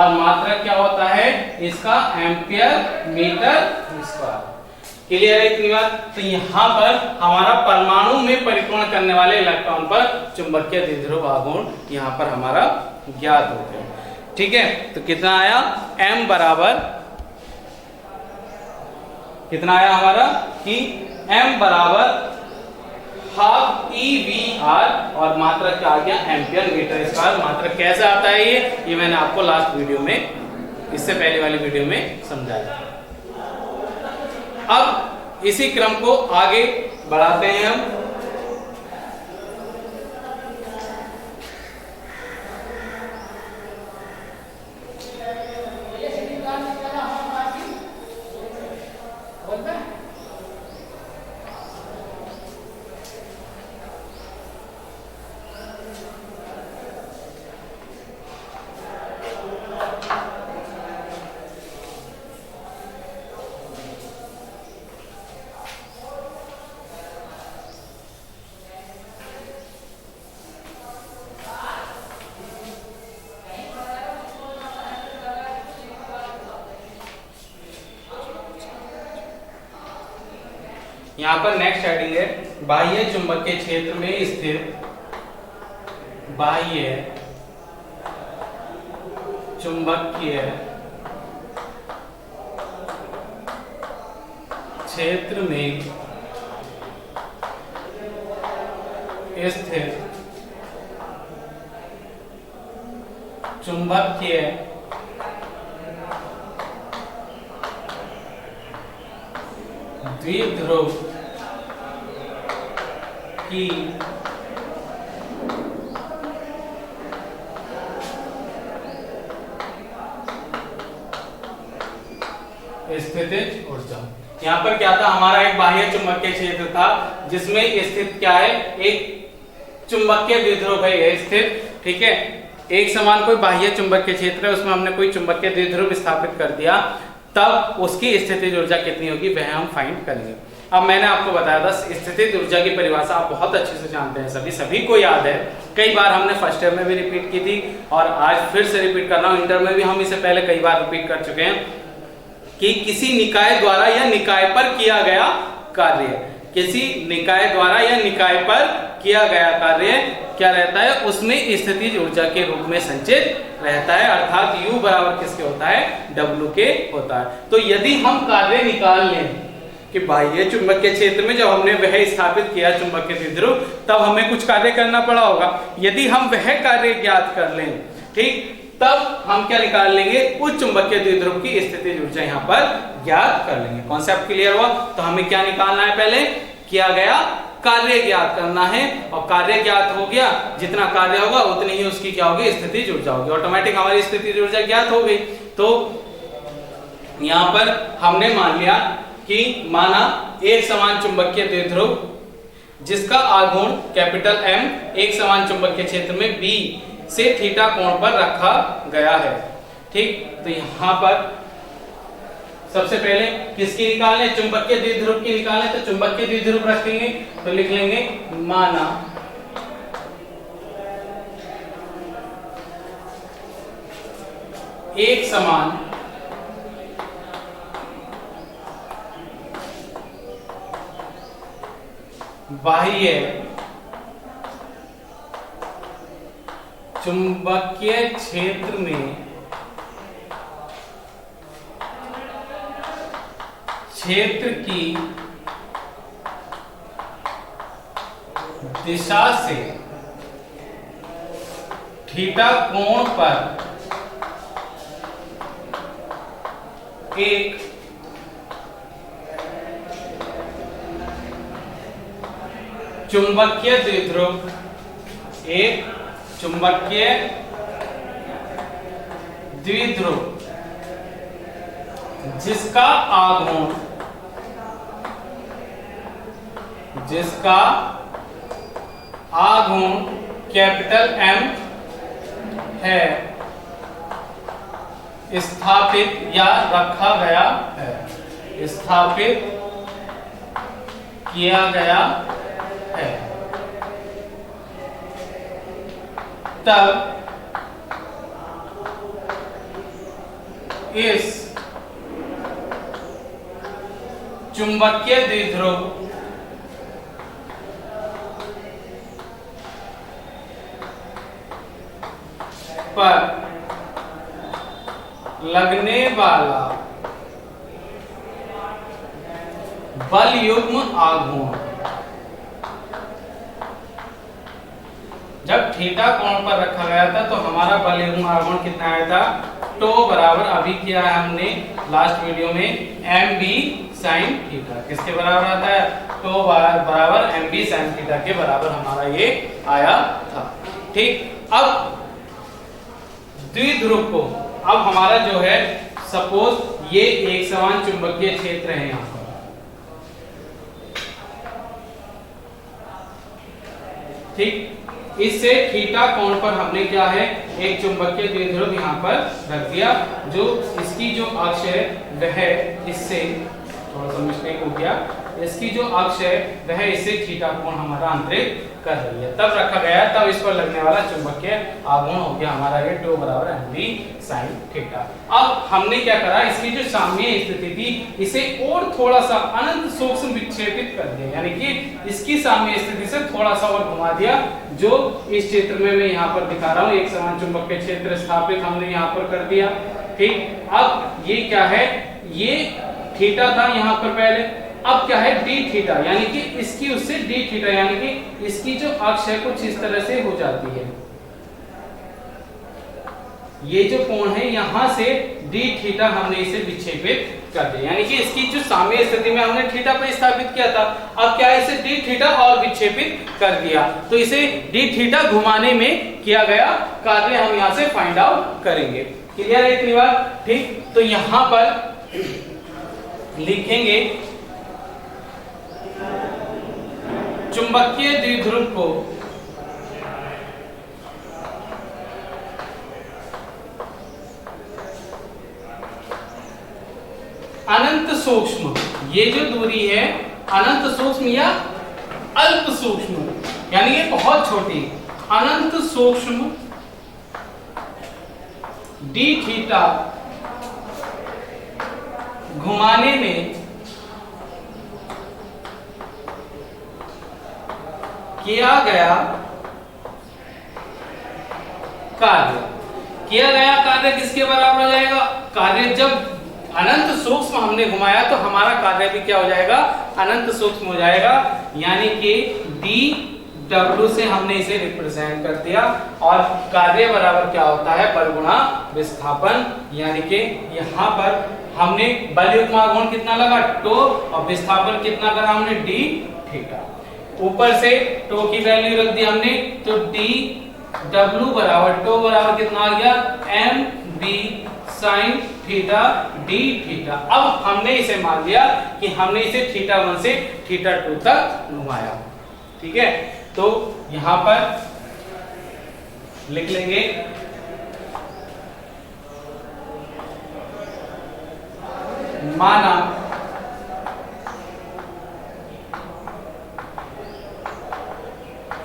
और मात्रक क्या होता है इसका एम्पियर मीटर स्क्वायर। क्लियर है इतनी बात। तो यहाँ पर हमारा परमाणु में परिक्रमण करने वाले इलेक्ट्रॉन पर चुंबकीय द्विध्रुव आघूर्ण यहाँ पर हमारा ज्ञात हो गया। ठीक है, तो कितना आया m बराबर कितना आया हमारा कि m बराबर हाफ EVR और मात्रक क्या आ गया एम्पियर मीटर स्क्वायर। मात्रक कैसे आता है ये मैंने आपको लास्ट वीडियो में, इससे पहले वाली वीडियो में समझाया। अब इसी क्रम को आगे बढ़ाते हैं हम। यहां पर नेक्स्ट हेडिंग है बाह्य चुंबकीय क्षेत्र में स्थित बाह्य चुंबकीय क्षेत्र में स्थित चुंबकीय द्विध्रुव की स्थितिज ऊर्जा। यहाँ पर क्या था हमारा एक बाह्य चुंबकीय क्षेत्र था जिसमें स्थित क्या है एक चुंबकीय द्विध्रुव है स्थित। ठीक है, एक समान कोई बाह्य चुंबकीय क्षेत्र है उसमें हमने कोई चुंबकीय द्विध्रुव स्थापित कर दिया, तब उसकी स्थितिज ऊर्जा कितनी होगी वह हम फाइंड करेंगे। अब मैंने आपको बताया था स्थितिज ऊर्जा की परिभाषा आप बहुत अच्छे से जानते हैं, सभी को याद है, कई बार हमने फर्स्ट ईयर में भी रिपीट की थी और आज फिर से रिपीट कर रहा हूं। इंटर में भी हम इसे पहले कई बार रिपीट कर चुके हैं कि किसी निकाय द्वारा या निकाय पर किया गया कार्य, किसी निकाय द्वारा या निकाय पर किया गया कार्य क्या रहता है उसमें स्थितिज ऊर्जा के रूप में संचित रहता है, अर्थात U बराबर किसके होता है W के होता है। तो यदि हम कार्य निकाल लें कि बाह्य चुंबकीय क्षेत्र में जब हमने वह स्थापित किया चुंबकीय द्विध्रुव तब हमें कुछ कार्य करना पड़ा होगा, यदि हम वह कार्य ज्ञात कर लें ठीक तब हम क्या निकाल लेंगे उस चुंबकीय द्विध्रुव की स्थितिज ऊर्जा यहाँ पर ज्ञात कर लेंगे। कॉन्सेप्ट क्लियर हुआ। तो हमें क्या निकालना है पहले किया गया कार्य ज्ञात करना है और कार्य ज्ञात हो गया, जितना कार्य होगा उतनी ही उसकी क्या होगी स्थितिज ऊर्जा होगी। ऑटोमेटिक हमारी स्थितिज ऊर्जा ज्ञात हो गई। तो यहाँ पर हमने मान लिया कि माना एक समान चुंबकीय द्विध्रुव जिसका आघूर्ण कैपिटल M एक समान चुंबकीय क्षेत्र में B से थीटा कोण पर रखा गया है। ठीक, तो यहां पर सबसे पहले किसकी निकालें चुंबकीय द्विध्रुव की निकालें, तो चुंबकीय द्विध्रुव रखेंगे तो लिख लेंगे माना एक समान बाह्य चुंबकीय क्षेत्र में क्षेत्र की दिशा से थीटा कोण पर एक चुंबकीय द्विध्रुव एक चुंबकीय द्विध्रुव जिसका आघूर्ण कैपिटल M है स्थापित या रखा गया है, स्थापित किया गया है, तब इस चुंबकीय द्विध्रुव पर लगने वाला बल युग्म आघूर्ण, जब थीटा कोण पर रखा गया था तो हमारा बल युग्म आघूर्ण कितना आया था, टो बराबर अभी किया है हमने लास्ट वीडियो में एम बी साइन थीटा, किसके बराबर आता है, टो बराबर एम बी साइन थीटा के बराबर हमारा ये आया था। ठीक, अब द्विध्रुव को, अब हमारा जो है सपोज ये एक समान चुंबकीय क्षेत्र है यहाँ पर, ठीक, इससे थीटा कोण पर हमने क्या है, एक चुंबकीय द्विध्रुव यहाँ पर रख दिया, जो इसकी जो अक्ष है वह इससे, थोड़ा सा मिस्टेक हो गया, इसकी जो अक्ष है वह इससे थीटा कोण हमारा अंतरित कर रही है, तब रखा गया, तब इस पर लगने वाला चुंबकीय आघूर्ण हो गया हमारा ये टो बराबर एम बी साइन थीटा। अब हमने क्या करा, इसकी जो साम्य स्थिति थी इसे और थोड़ा सा अनंत सूक्ष्म विक्षेपित कर दिया, यानी कि इसकी साम्य स्थिति से थोड़ा सा और घुमा दिया, जो इस चित्र में मैं यहाँ पर दिखा रहा हूँ, एक समान चुंबकीय क्षेत्र स्थापित हमने यहाँ पर कर दिया। ठीक, अब ये क्या है, ये थीटा था यहाँ पर पहले, अब क्या है डी थीटा, यानी कि इसकी उससे डी थीटा, यानी कि इसकी जो अक्ष है कुछ इस तरह से हो जाती है, ये जो कोण है यहां से डी थीटा हमने इसे विक्षेपित कर दिया, यानी कि इसकी जो साम्य स्थिति में हमने थीटा पर स्थापित किया था, अब क्या है इसे डी थीटा और विक्षेपित कर दिया, तो इसे डी थीटा घुमाने में किया गया कार्य हम यहां से फाइंड आउट करेंगे। क्लियर है इतनी बात? ठीक, तो यहां पर लिखेंगे चुंबकीय द्विध्रुव को अनंत सूक्ष्म, ये जो दूरी है अनंत सूक्ष्म या अल्प सूक्ष्म, यानी ये बहुत छोटी, अनंत सूक्ष्म डी थीटा घुमाने में किया गया कार्य, किया गया कार्य किसके बराबर हो जाएगा, कार्य जब अनंत सूक्ष्म हमने घुमाया तो हमारा कार्य भी क्या हो जाएगा, अनंत सूक्ष्म हो जाएगा, यानी कि डी डब्ल्यू से हमने इसे रिप्रेजेंट कर दिया, और कार्य बराबर क्या होता है, बल गुणा विस्थापन, यानी कि यहाँ पर हमने बल युग्म आघूर्ण कितना लगा, टो, और विस्थापन कितना करा हमने, डी थीटा, ऊपर से टो की वैल्यू रख दी हमने, तो डी डब्ल्यू बराबर टो बराबर कितना आ गया, M B sine theta D theta. अब हमने इसे मान लिया कि हमने इसे थीटा 1 से थीटा 2 तक घुमाया। ठीक है, तो यहां पर लिख लेंगे माना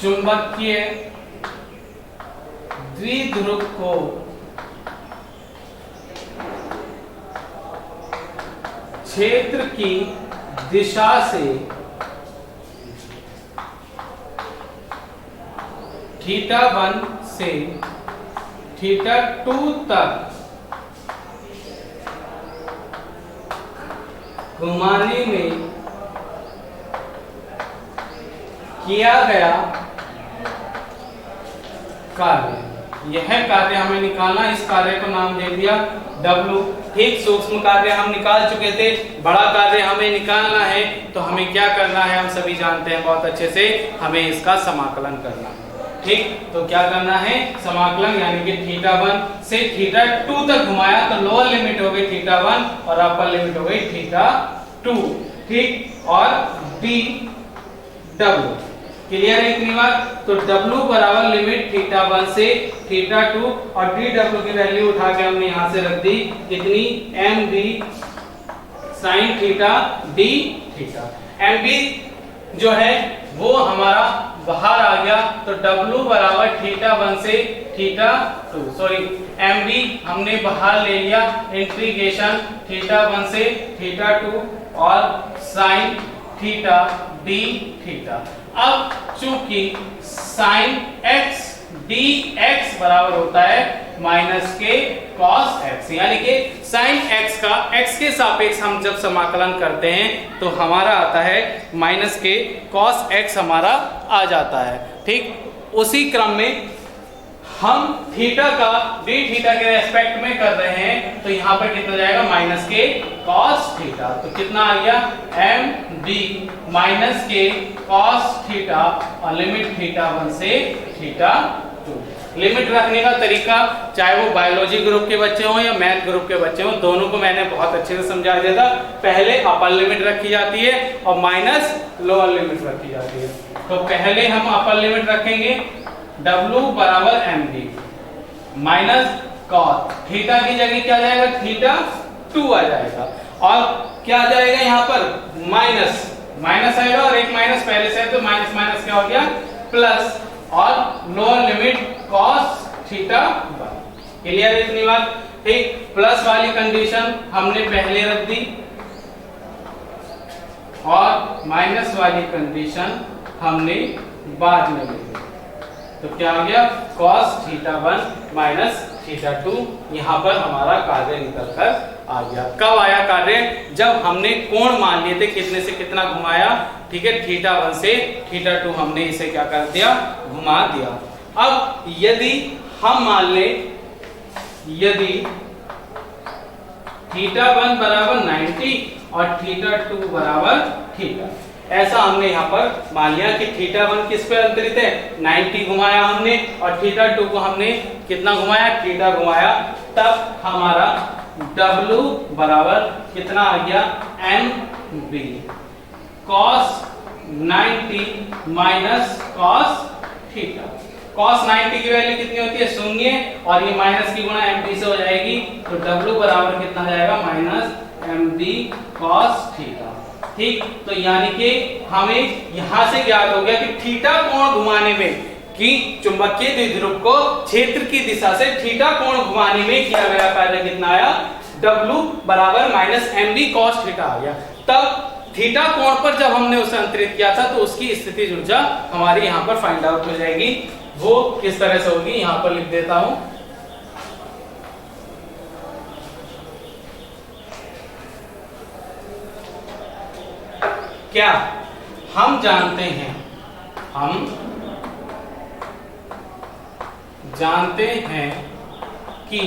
चुंबकीय द्विध्रुव को क्षेत्र की दिशा से थीटा 1 से थीटा 2 तक घुमाने में किया गया कार्य, यह कार्य हमें निकालना, इस कार्य को नाम दे दिया W। ठीक, सूक्ष्म कार्य हम निकाल चुके थे, बड़ा कार्य हमें निकालना है, तो हमें क्या करना है, हम सभी जानते हैं बहुत अच्छे से, हमें इसका समाकलन करना है। ठीक, तो क्या करना है, समाकलन, यानी कि थीटा 1 से थीटा 2 तक घुमाया तो लोअर लिमिट हो गई थीटा 1 और अपर लिमिट हो गई थीटा 2। ठीक, और डी डब्ल्यू, क्लियर है इतनी बात? तो W बराबर लिमिट थीटा 1 से थीटा 2 और डी डब्ल्यू की वैल्यू उठा के हमने यहां से रख दी कितनी, M B sine theta D theta. M B जो है वो हमारा बाहर आ गया तो W बराबर θ1 से θ2, सॉरी mb हमने बाहर ले लिया, इंटीग्रेशन θ1 से θ2 और sin थीटा d थीटा। अब चूंकि sin x dx बराबर होता है माइनस के cos x, यानी कि sin x का x के सापेक्ष हम जब समाकलन करते हैं तो हमारा आता है माइनस के cos x हमारा आ जाता है। ठीक उसी क्रम में हम थीटा का d थीटा के रेस्पेक्ट में कर रहे हैं तो यहाँ पर कितना जाएगा माइनस के cos थीटा, तो कितना आ गया md माइनस के cos थीटा और लिमिट θ1 से θ2। लिमिट रखने का तरीका चाहे वो बायोलॉजी ग्रुप के बच्चे हों या मैथ ग्रुप के बच्चे हों, दोनों को मैंने बहुत अच्छे से समझा दिया था। पहले अपर लिमिट रखी जाती है और माइनस लोअर लिमिट रखी जाती है। तो पहले हम अपर लिमिट रखेंगे W बराबर md माइनस cos थीटा की जगह क्या जाएगा θ2 आ जाएगा, और क्या आ जाएगा यहाँ पर माइनस माइनस आएगा और एक माइनस पहले से है तो माइनस माइनस क्या हो गया प्लस, और लोअर लिमिट cos θ1। क्लियर इतनी बात? ठीक, प्लस वाली कंडीशन हमने पहले रख दी और माइनस वाली कंडीशन हमने बाद में ली, तो क्या हो गया cos θ1 माइनस θ2। यहाँ पर हमारा कार्य निकल कर आ गया। कब आया कार्य? जब हमने कोण मान लिए थे, कितने से कितना घुमाया, ठीक है θ1 से θ2 हमने इसे क्या कर दिया घुमा दिया। अब यदि हम मान ले यदि θ1 बराबर 90 और θ2 बराबर θ, ऐसा हमने यहाँ पर मान लिया कि θ1 किस पे अंतरित है 90 घुमाया हमने और θ2 को हमने कितना घुमाया θ घुमाया, तब हमारा W बराबर कितना आ गया mb cos 90 minus cos θ। cos 90 की वैल्यू कितनी होती है 0 और ये माइनस की गुणा mb से हो जाएगी, तो W बराबर कितना जाएगा माइनस mb cos θ। ठीक, तो यानी कि हमें यहां से ज्ञात हो गया कि थीटा कोण घुमाने में कि चुंबकीय द्विध्रुव को क्षेत्र की दिशा से थीटा कोण घुमाने में किया गया कार्य कितना आया W बराबर माइनस mb cos θ आ गया। तब थीटा कोण पर जब हमने उसे अंतरित किया था तो उसकी स्थितिज ऊर्जा हमारी यहाँ पर फाइंड आउट हो जाएगी। वो किस तरह से होगी यहाँ पर लिख देता हूं। क्या हम जानते हैं कि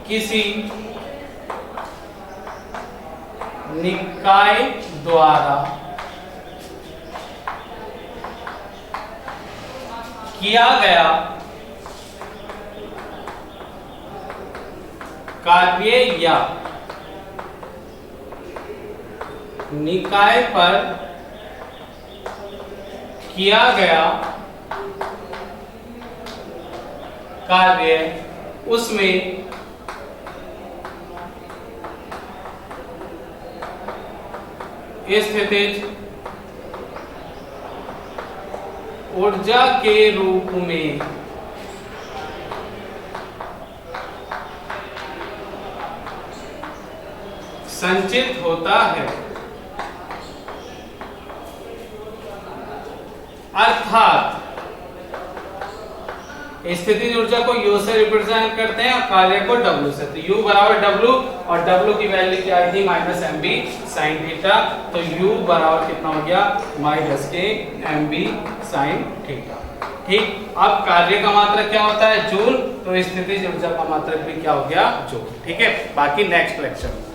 किसी निकाय द्वारा किया गया कार्य या निकाय पर किया गया कार्य उसमें स्थितिज ऊर्जा के रूप में संचित होता है। अर्थात स्थितिज ऊर्जा को U से रिप्रेजेंट करते हैं और कार्य को W से, तो U बराबर W और W की वैल्यू क्या आई थी माइनस mb sin θ, तो U बराबर कितना हो गया माइनस के mb sin θ। ठीक, अब कार्य का मात्रक क्या होता है जूल, तो स्थितिज ऊर्जा का मात्रक भी क्या हो गया जूल। ठीक है, बाकी नेक्स्ट लेक्चर में।